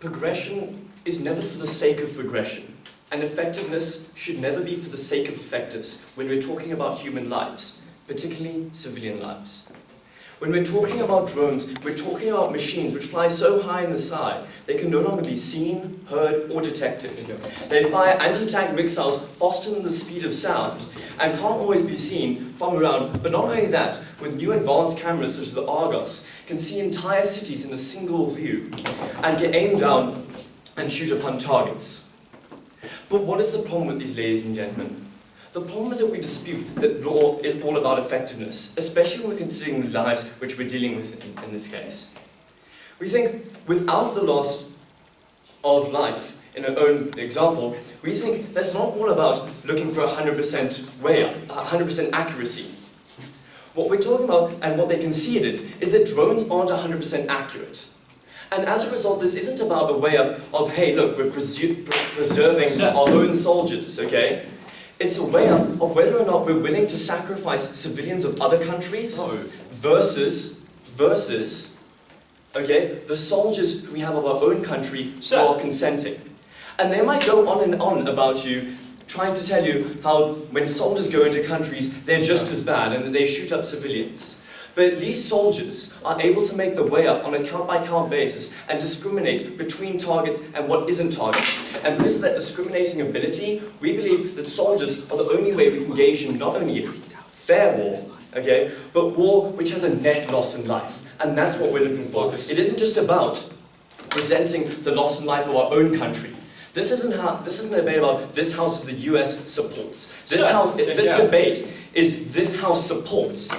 progression is never for the sake of progression, and effectiveness should never be for the sake of effectiveness when we're talking about human lives, particularly civilian lives. When we're talking about drones, we're talking about machines which fly so high in the sky, they can no longer be seen, heard, or detected. They fire anti-tank missiles faster than the speed of sound, and can't always be seen from around. But not only that, with new advanced cameras such as the Argos, can see entire cities in a single view, and get aimed down and shoot upon targets. But what is the problem with these, ladies and gentlemen? The problem is that we dispute that law is all about effectiveness, especially when we're considering the lives which we're dealing with in this case. We think without the loss of life, in our own example, we think that it's not all about looking for 100% way up, 100% accuracy. What we're talking about, and what they conceded, is that drones aren't 100% accurate. And as a result, this isn't about a way up of, hey, look, we're preserving our own soldiers, okay? It's a way up of whether or not we're willing to sacrifice civilians of other countries versus, okay, the soldiers we have of our own country who are consenting. And they might go on and on about you, trying to tell you how when soldiers go into countries, they're just as bad and that they shoot up civilians. But at least soldiers are able to make the way up on a count-by-count basis and discriminate between targets and what isn't targets. And because of that discriminating ability, we believe that soldiers are the only way we can engage in not only fair war, okay, but war which has a net loss in life. And that's what we're looking for. It isn't just about presenting the loss in life of our own country. This isn't a debate about this House is the US supports. This debate is this House supports.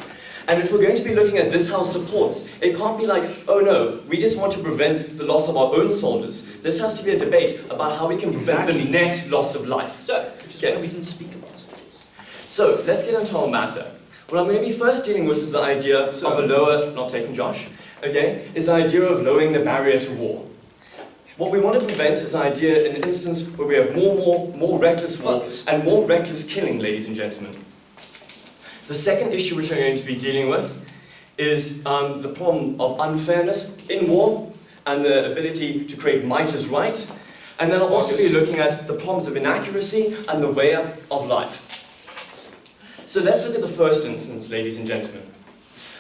And if we're going to be looking at this House supports, it can't be like, oh no, we just want to prevent the loss of our own soldiers. This has to be a debate about how we can prevent the net loss of life. Which is why we can speak about soldiers. So, let's get into our matter. What I'm going to be first dealing with is the idea of a lower, not taking Josh, okay, is the idea of lowering the barrier to war. What we want to prevent is the idea in an instance where we have more reckless war and more reckless killing, ladies and gentlemen. The second issue which I'm going to be dealing with is the problem of unfairness in war and the ability to create might as right. And then I'll also be looking at the problems of inaccuracy and the way up of life. So let's look at the first instance, ladies and gentlemen.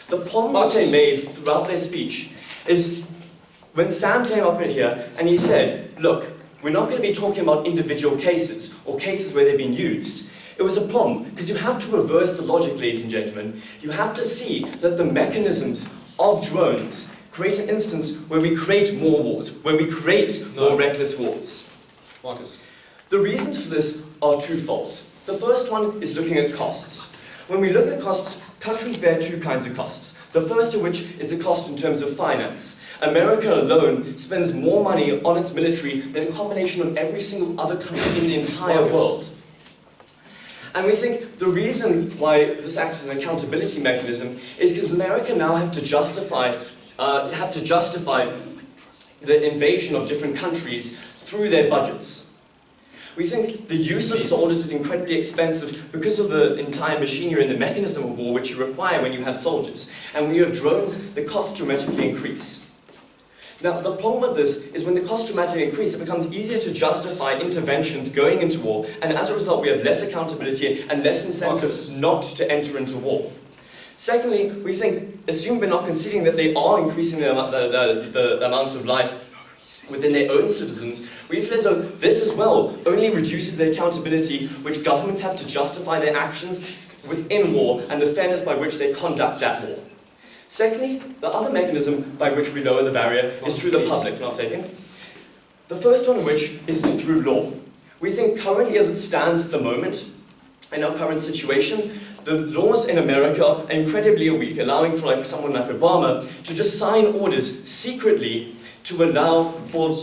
The problem which they made throughout their speech is when Sam came up in here and he said, look, we're not going to be talking about individual cases or cases where they've been used. It was a problem, because you have to reverse the logic, ladies and gentlemen. You have to see that the mechanisms of drones create an instance where we create more wars, where we create more reckless wars. Marcus. The reasons for this are twofold. The first one is looking at costs. When we look at costs, countries bear two kinds of costs. The first of which is the cost in terms of finance. America alone spends more money on its military than a combination of every single other country in the entire world. And we think the reason why this acts as an accountability mechanism is because America now have to justify the invasion of different countries through their budgets. We think the use of soldiers is incredibly expensive because of the entire machinery and the mechanism of war which you require when you have soldiers. And when you have drones, the costs dramatically increase. Now, the problem with this is when the costs dramatically increase, it becomes easier to justify interventions going into war, and as a result, we have less accountability and less incentives not to enter into war. Secondly, we think, assume we're not conceding that they are increasing the amount of life within their own citizens, we feel as though this as well only reduces the accountability which governments have to justify their actions within war and the fairness by which they conduct that war. Secondly, the other mechanism by which we lower the barrier is through the public, not taken. The first one of which is through law. We think currently as it stands at the moment, in our current situation, the laws in America are incredibly weak, allowing for someone like Obama to just sign orders secretly to allow for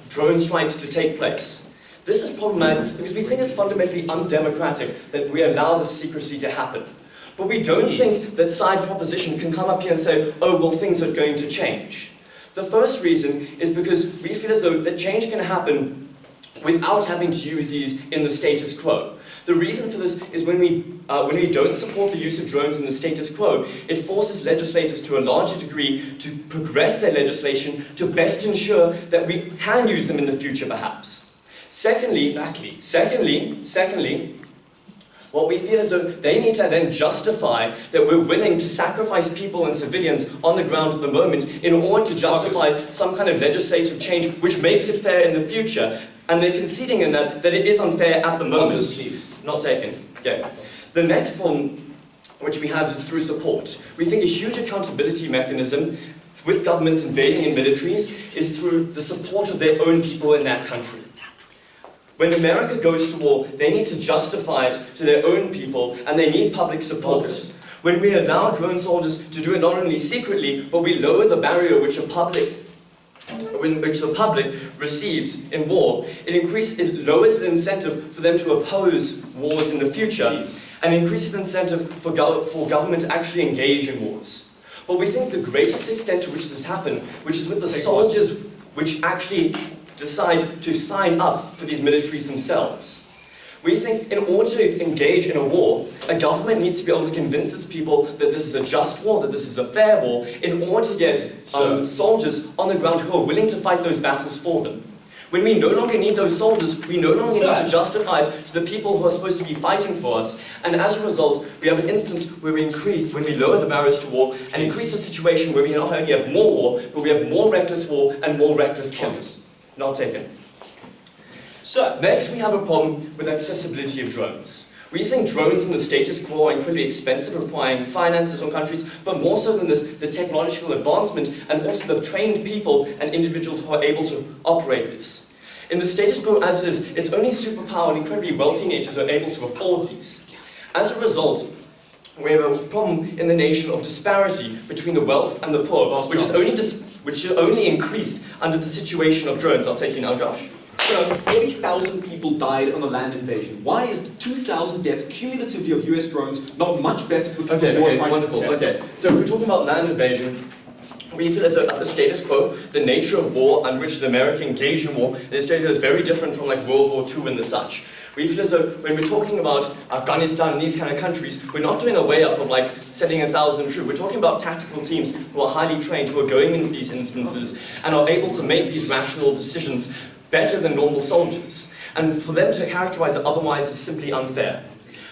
drone strikes to take place. This is problematic because we think it's fundamentally undemocratic that we allow this secrecy to happen. But we don't think that side proposition can come up here and say, oh, well, things are going to change. The first reason is because we feel as though that change can happen without having to use these in the status quo. The reason for this is when we don't support the use of drones in the status quo, it forces legislators to a larger degree to progress their legislation to best ensure that we can use them in the future, perhaps. Secondly, what we feel is that they need to then justify that we're willing to sacrifice people and civilians on the ground at the moment in order to justify some kind of legislative change which makes it fair in the future. And they're conceding in that it is unfair at the moment. Please. Not taken. Okay. The next problem which we have is through support. We think a huge accountability mechanism with governments invading in militaries is through the support of their own people in that country. When America goes to war, they need to justify it to their own people, and they need public support. When we allow drone soldiers to do it not only secretly, but we lower the barrier which the public receives in war, it lowers the incentive for them to oppose wars in the future, and increases the incentive for government to actually engage in wars. But we think the greatest extent to which this happens, which is with the soldiers which actually decide to sign up for these militaries themselves. We think in order to engage in a war, a government needs to be able to convince its people that this is a just war, that this is a fair war, in order to get soldiers on the ground who are willing to fight those battles for them. When we no longer need those soldiers, we no longer need to justify it to the people who are supposed to be fighting for us. And as a result, we have an instance where when we lower the barriers to war and increase a situation where we not only have more war, but we have more reckless war and more reckless killing. Not taken. So, next we have a problem with accessibility of drones. We think drones in the status quo are incredibly expensive, requiring finances on countries, but more so than this, the technological advancement and also the trained people and individuals who are able to operate this. In the status quo as it is, it's only superpower and incredibly wealthy natures are able to afford these. As a result, we have a problem in the nation of disparity between the wealth and the poor, which is only increased under the situation of drones. I'll take you now, Josh. So, 40,000 people died on the land invasion. Why is the 2,000 deaths cumulatively of US drones not much better for people who are trying wonderful. to protect? Okay, so if we're talking about land invasion, we feel as though at the status quo, the nature of war and which the America engaged in war, the status quo is very different from like World War II and the such. We feel as though when we're talking about Afghanistan and these kind of countries, we're not doing a way up of like sending 1,000 troops. We're talking about tactical teams who are highly trained, who are going into these instances and are able to make these rational decisions better than normal soldiers. And for them to characterize it otherwise is simply unfair.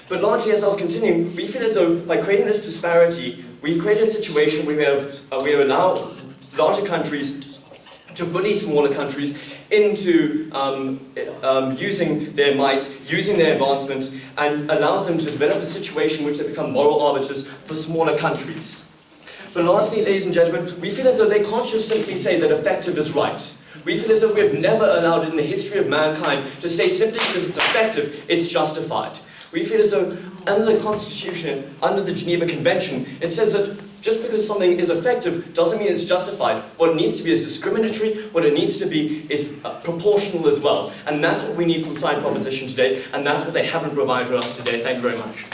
But largely, as I was continuing, we feel as though by creating this disparity, we create a situation where we allow larger countries to bully smaller countries into using their might, using their advancement, and allows them to develop a situation in which they become moral arbiters for smaller countries. But lastly, ladies and gentlemen, we feel as though they can't just simply say that effective is right. We feel as though we have never allowed in the history of mankind to say simply because it's effective, it's justified. We feel as though under the Constitution, under the Geneva Convention, it says that just because something is effective doesn't mean it's justified. What it needs to be is discriminatory, what it needs to be is proportional as well. And that's what we need from side proposition today, and that's what they haven't provided us today. Thank you very much.